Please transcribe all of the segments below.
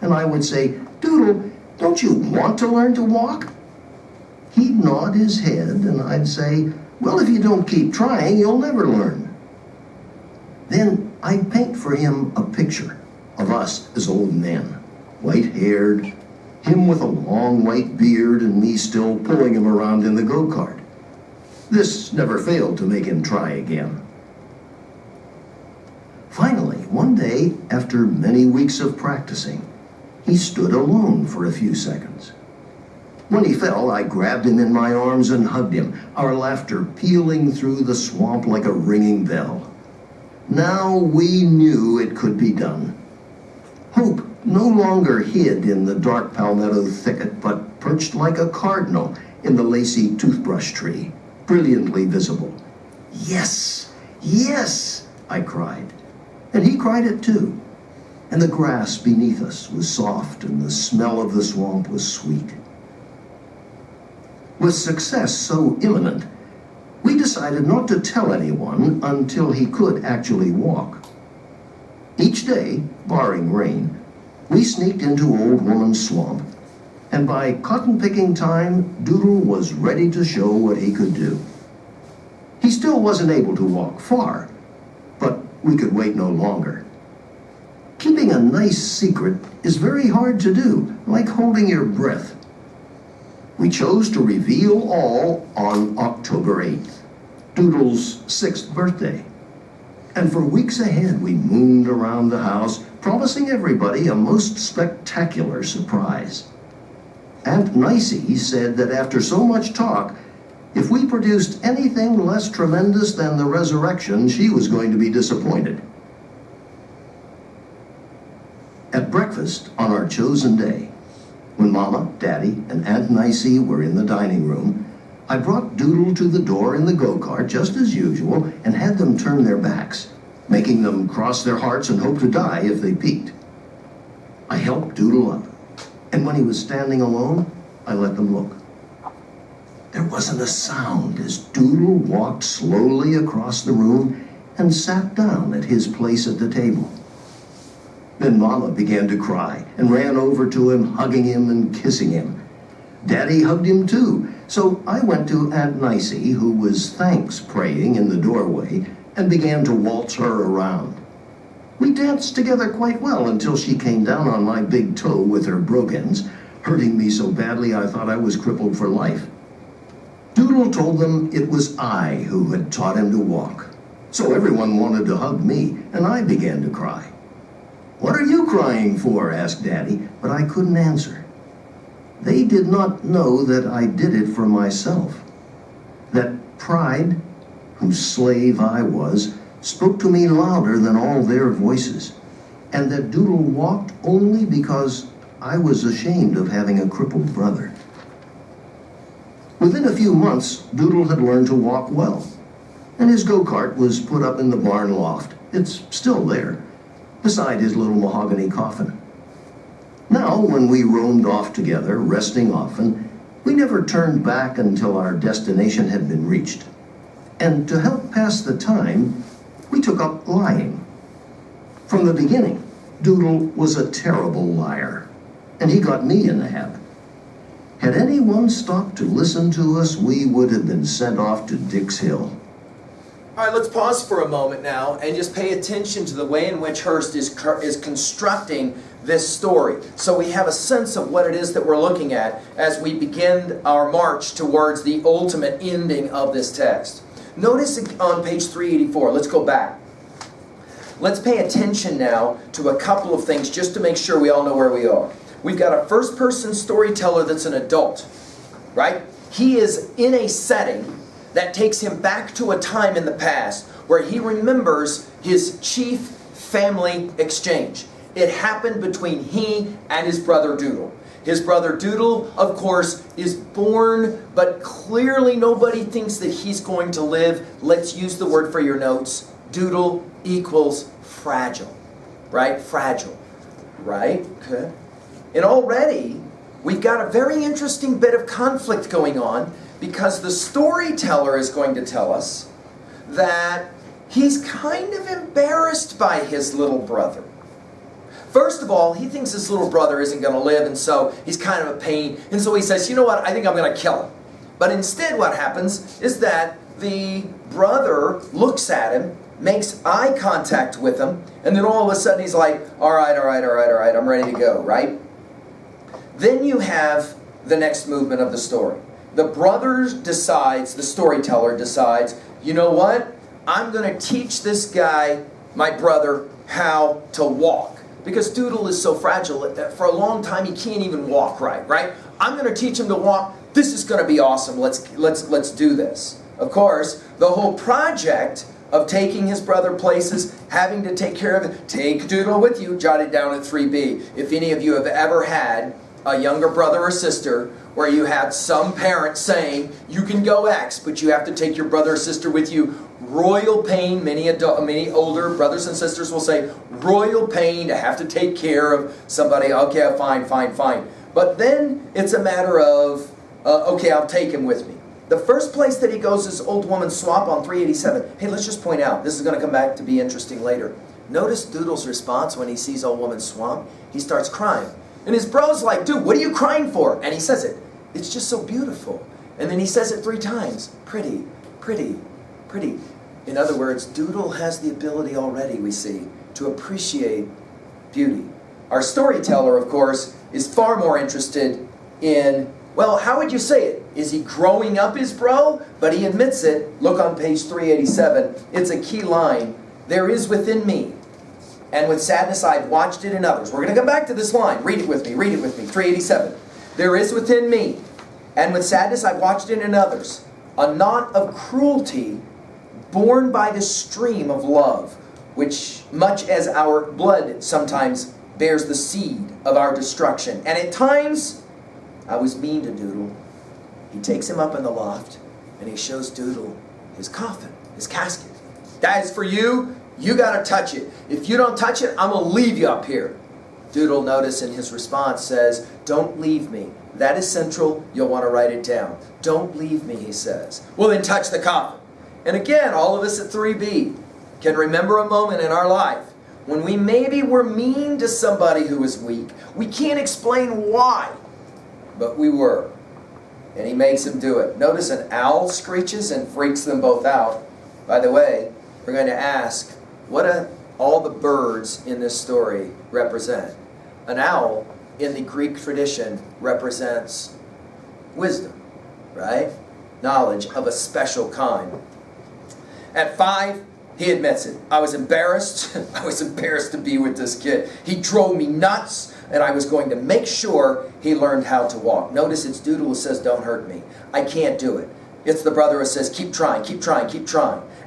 and I would say, "Doodle, don't you want to learn to walk?" He'd nod his head, and I'd say, "Well, if you don't keep trying, you'll never learn." Then I'd paint for him a picture of us as old men, white-haired, him with a long white beard and me still pulling him around in the go-kart. This never failed to make him try again. Finally, one day, after many weeks of practicing, he stood alone for a few seconds. When he fell, I grabbed him in my arms and hugged him, our laughter pealing through the swamp like a ringing bell. Now we knew it could be done. Hope no longer hid in the dark palmetto thicket, but perched like a cardinal in the lacy toothbrush tree, brilliantly visible. "Yes, yes," I cried. And he cried it too. And the grass beneath us was soft, and the smell of the swamp was sweet. With success so imminent, we decided not to tell anyone until he could actually walk. Each day, barring rain, we sneaked into Old Woman's Swamp, and by cotton-picking time, Doodle was ready to show what he could do. He still wasn't able to walk far, but we could wait no longer. Keeping a nice secret is very hard to do, like holding your breath. We chose to reveal all on October 8th, Doodle's 6th birthday. And for weeks ahead, we mooned around the house, promising everybody a most spectacular surprise. Aunt Nicey said that after so much talk, if we produced anything less tremendous than the resurrection, she was going to be disappointed. At breakfast on our chosen day, when Mama, Daddy, and Aunt Nicey were in the dining room, I brought Doodle to the door in the go-kart just as usual and had them turn their backs, making them cross their hearts and hope to die if they peeked. I helped Doodle up, and when he was standing alone, I let them look. There wasn't a sound as Doodle walked slowly across the room and sat down at his place at the table. Then Mama began to cry and ran over to him, hugging him and kissing him. Daddy hugged him too, so I went to Aunt Nicey, who was thanks praying in the doorway, and began to waltz her around. We danced together quite well until she came down on my big toe with her brogans, hurting me so badly I thought I was crippled for life. Doodle told them it was I who had taught him to walk. So everyone wanted to hug me, and I began to cry. "What are you crying for?" asked Daddy, but I couldn't answer. They did not know that I did it for myself. That pride, whose slave I was, spoke to me louder than all their voices, and that Doodle walked only because I was ashamed of having a crippled brother. Within a few months, Doodle had learned to walk well, and his go-kart was put up in the barn loft. It's still there, beside his little mahogany coffin. Now, when we roamed off together, resting often, we never turned back until our destination had been reached. And to help pass the time, we took up lying. From the beginning, Doodle was a terrible liar, and he got me in the habit. Had anyone stopped to listen to us, we would have been sent off to Dick's Hill. All right, let's pause for a moment now and just pay attention to the way in which Hurst is constructing this story, so we have a sense of what it is that we're looking at as we begin our march towards the ultimate ending of this text. Notice on page 384, let's go back. Let's pay attention now to a couple of things just to make sure we all know where we are. We've got a first-person storyteller that's an adult, right? He is in a setting that takes him back to a time in the past where he remembers his chief family exchange. It happened between he and his brother Doodle. His brother Doodle, of course, is born, but clearly nobody thinks that he's going to live. Let's use the word for your notes. Doodle equals fragile, right? Fragile, right? Okay. And already, we've got a very interesting bit of conflict going on because the storyteller is going to tell us that he's kind of embarrassed by his little brother. First of all, he thinks his little brother isn't going to live, and so he's kind of a pain. And so he says, you know what, I think I'm going to kill him. But instead what happens is that the brother looks at him, makes eye contact with him, and then all of a sudden he's like, all right, I'm ready to go, right? Then you have the next movement of the story. The brother decides, the storyteller decides, you know what? I'm going to teach this guy, my brother, how to walk. Because Doodle is so fragile that for a long time he can't even walk right? I'm going to teach him to walk. This is going to be awesome. Let's do this. Of course, the whole project of taking his brother places, having to take care of it, take Doodle with you, jotted down at 3B. If any of you have ever had a younger brother or sister where you had some parent saying, you can go X, but you have to take your brother or sister with you, royal pain. Many older brothers and sisters will say, royal pain to have to take care of somebody. Okay, fine. But then it's a matter of, okay, I'll take him with me. The first place that he goes is Old Woman Swamp on 387. Hey, let's just point out, this is going to come back to be interesting later. Notice Doodle's response when he sees Old Woman Swamp. He starts crying. And his bro's like, dude, what are you crying for? And he says it. It's just so beautiful. And then he says it 3 times. Pretty. In other words, Doodle has the ability already, we see, to appreciate beauty. Our storyteller, of course, is far more interested in, well, how would you say it? Is he growing up his bro? But he admits it. Look on page 387. It's a key line. There is within me, and with sadness I've watched it in others. We're going to come back to this line. Read it with me. 387. There is within me, and with sadness I've watched it in others, a knot of cruelty born by the stream of love, which much as our blood sometimes bears the seed of our destruction. And at times, I was mean to Doodle. He takes him up in the loft, and he shows Doodle his coffin, his casket. That is for you. You got to touch it. If you don't touch it, I'm going to leave you up here. Doodle, notice in his response, says, don't leave me. That is central. You'll want to write it down. Don't leave me, he says. Well, then touch the coffin. And again, all of us at 3B can remember a moment in our life when we maybe were mean to somebody who was weak. We can't explain why, but we were. And he makes him do it. Notice an owl screeches and freaks them both out. By the way, we're going to ask, what do all the birds in this story represent? An owl in the Greek tradition represents wisdom, right? Knowledge of a special kind. At 5, he admits it. I was embarrassed. I was embarrassed to be with this kid. He drove me nuts, and I was going to make sure he learned how to walk. Notice it's Doodle who says, don't hurt me. I can't do it. It's the brother who says, keep trying.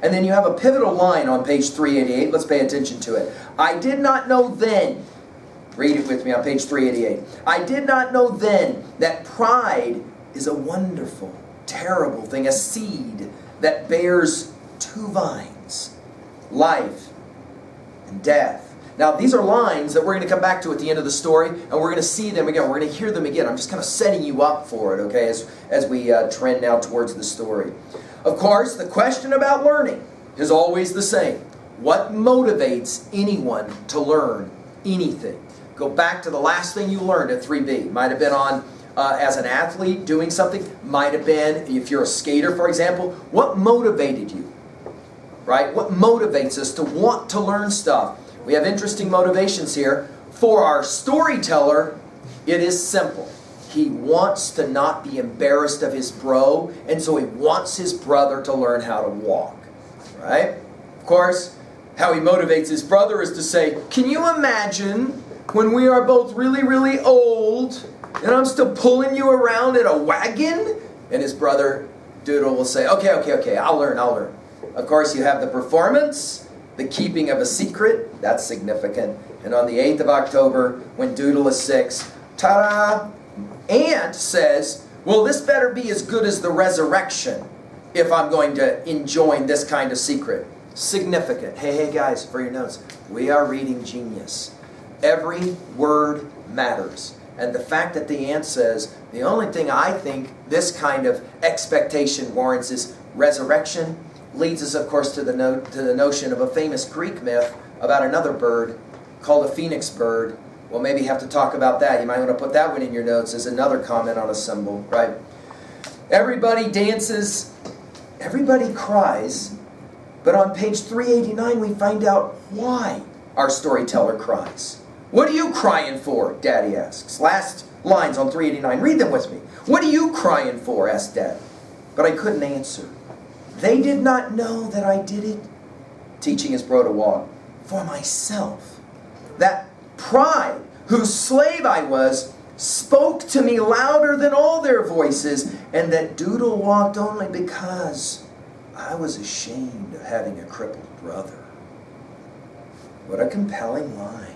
And then you have a pivotal line on page 388. Let's pay attention to it. I did not know then. Read it with me on page 388. I did not know then that pride is a wonderful, terrible thing, a seed that bears 2 vines, life and death. Now, these are lines that we're going to come back to at the end of the story, and we're going to see them again. We're going to hear them again. I'm just kind of setting you up for it, okay, as we trend now towards the story. Of course, the question about learning is always the same. What motivates anyone to learn anything? Go back to the last thing you learned at 3B. Might have been on as an athlete doing something. Might have been, if you're a skater, for example. What motivated you? Right? What motivates us to want to learn stuff? We have interesting motivations here. For our storyteller, it is simple. He wants to not be embarrassed of his bro, and so he wants his brother to learn how to walk. Right? Of course, how he motivates his brother is to say, can you imagine when we are both really, really old, and I'm still pulling you around in a wagon? And his brother, Doodle, will say, okay, I'll learn. Of course, you have the performance, the keeping of a secret, that's significant. And on the 8th of October, when Doodle is 6, ta-da! Aunt says, well, this better be as good as the resurrection if I'm going to enjoin this kind of secret. Significant. Hey guys, for your notes, we are reading Genius. Every word matters. And the fact that the aunt says, the only thing I think this kind of expectation warrants is resurrection, leads us, of course, to the notion of a famous Greek myth about another bird called a phoenix bird We'll maybe have to talk about that. You might want to put that one in your notes as another comment on a symbol, right? Everybody dances, everybody cries, but on page 389 we find out why our storyteller cries. What are you crying for? Daddy asks. Last lines on 389. Read them with me. What are you crying for? Asked Dad. But I couldn't answer. They did not know that I did it, teaching his bro to walk, for myself. That pride, whose slave I was, spoke to me louder than all their voices, and that Doodle walked only because I was ashamed of having a crippled brother. What a compelling line.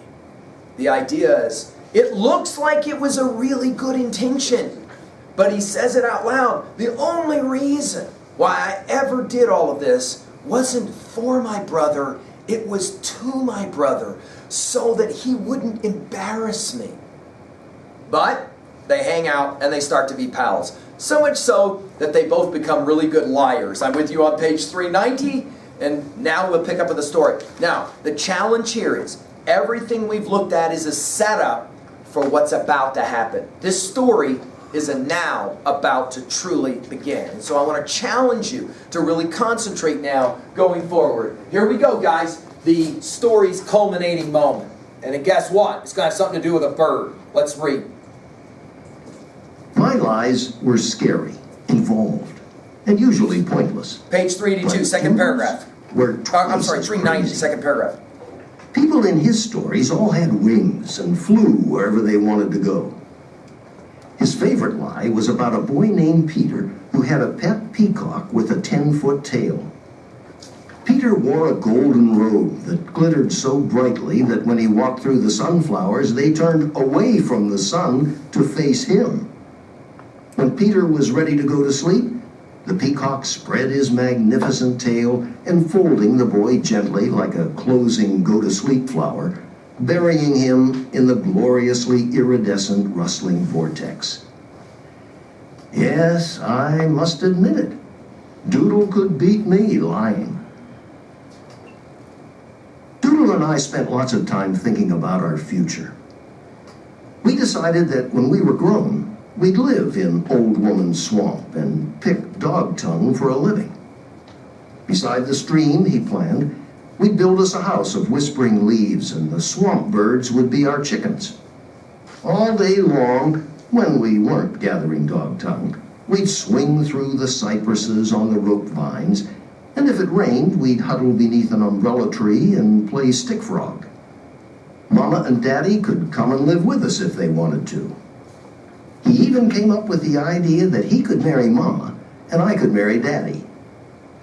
The idea is, it looks like it was a really good intention, but he says it out loud. The only reason why I ever did all of this wasn't for my brother, it was to my brother, so that he wouldn't embarrass me. But they hang out and they start to be pals. So much so that they both become really good liars. I'm with you on page 390, and now we'll pick up with the story. Now, the challenge here is, everything we've looked at is a setup for what's about to happen. This story is a now about to truly begin. And so I want to challenge you to really concentrate now going forward. Here we go, guys. The story's culminating moment. And guess what? It's going to have something to do with a bird. Let's read. My lies were scary, involved, and usually pointless. Page 382, second paragraph. I'm sorry, 390, second paragraph. People in his stories all had wings and flew wherever they wanted to go. His favorite lie was about a boy named Peter who had a pet peacock with a 10-foot tail. Peter wore a golden robe that glittered so brightly that when he walked through the sunflowers, they turned away from the sun to face him. When Peter was ready to go to sleep, the peacock spread his magnificent tail, enfolding the boy gently like a closing go-to-sleep flower, burying him in the gloriously iridescent rustling vortex. Yes, I must admit it. Doodle could beat me lying. Doodle and I spent lots of time thinking about our future. We decided that when we were grown, we'd live in Old Woman's Swamp and pick dog tongue for a living. Beside the stream, he planned, we'd build us a house of whispering leaves, and the swamp birds would be our chickens. All day long, when we weren't gathering dog tongue, we'd swing through the cypresses on the rope vines, and if it rained, we'd huddle beneath an umbrella tree and play stick frog. Mama and Daddy could come and live with us if they wanted to. He even came up with the idea that he could marry Mama and I could marry Daddy.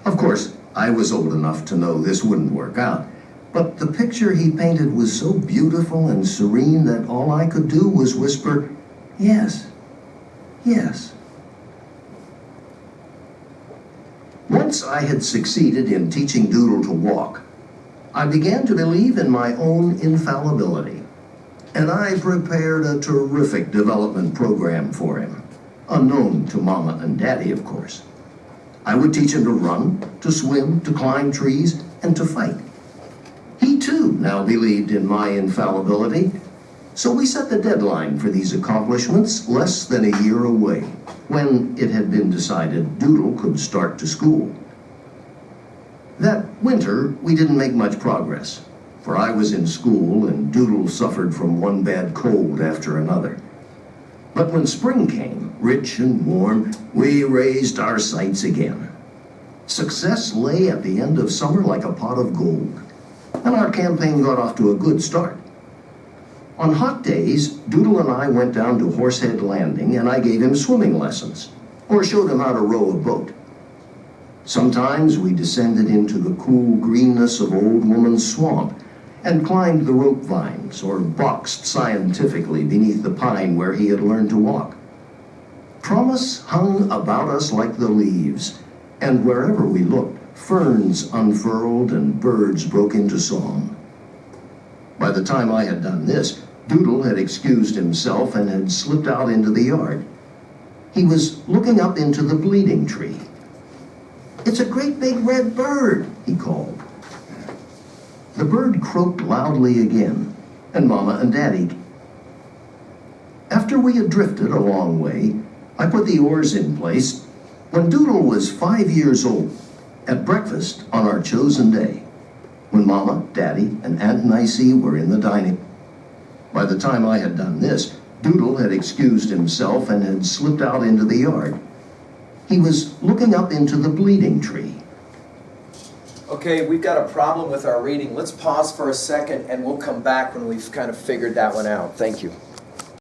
Of course, I was old enough to know this wouldn't work out, but the picture he painted was so beautiful and serene that all I could do was whisper, "Yes, yes." Once I had succeeded in teaching Doodle to walk, I began to believe in my own infallibility, and I prepared a terrific development program for him, unknown to Mama and Daddy, of course. I would teach him to run, to swim, to climb trees, and to fight. He too now believed in my infallibility, so we set the deadline for these accomplishments less than a year away, when it had been decided Doodle could start to school. That winter, we didn't make much progress, for I was in school and Doodle suffered from one bad cold after another. But when spring came, rich and warm, we raised our sights again. Success lay at the end of summer like a pot of gold, and our campaign got off to a good start. On hot days, Doodle and I went down to Horsehead Landing and I gave him swimming lessons, or showed him how to row a boat. Sometimes we descended into the cool greenness of Old Woman's Swamp and climbed the rope vines or boxed scientifically beneath the pine where he had learned to walk. Promise hung about us like the leaves, and wherever we looked, ferns unfurled and birds broke into song. By the time I had done this, Doodle had excused himself and had slipped out into the yard. He was looking up into the bleeding tree. "It's a great big red bird," he called. The bird croaked loudly again, and Mama and Daddy After we had drifted a long way, I put the oars in place when Doodle was 5 years old, at breakfast on our chosen day, when Mama, Daddy, and Aunt Nicey were in the dining. By the time I had done this, Doodle had excused himself and had slipped out into the yard. He was looking up into the bleeding tree. Okay, we've got a problem with our reading. Let's pause for a second and we'll come back when we've kind of figured that one out. Thank you.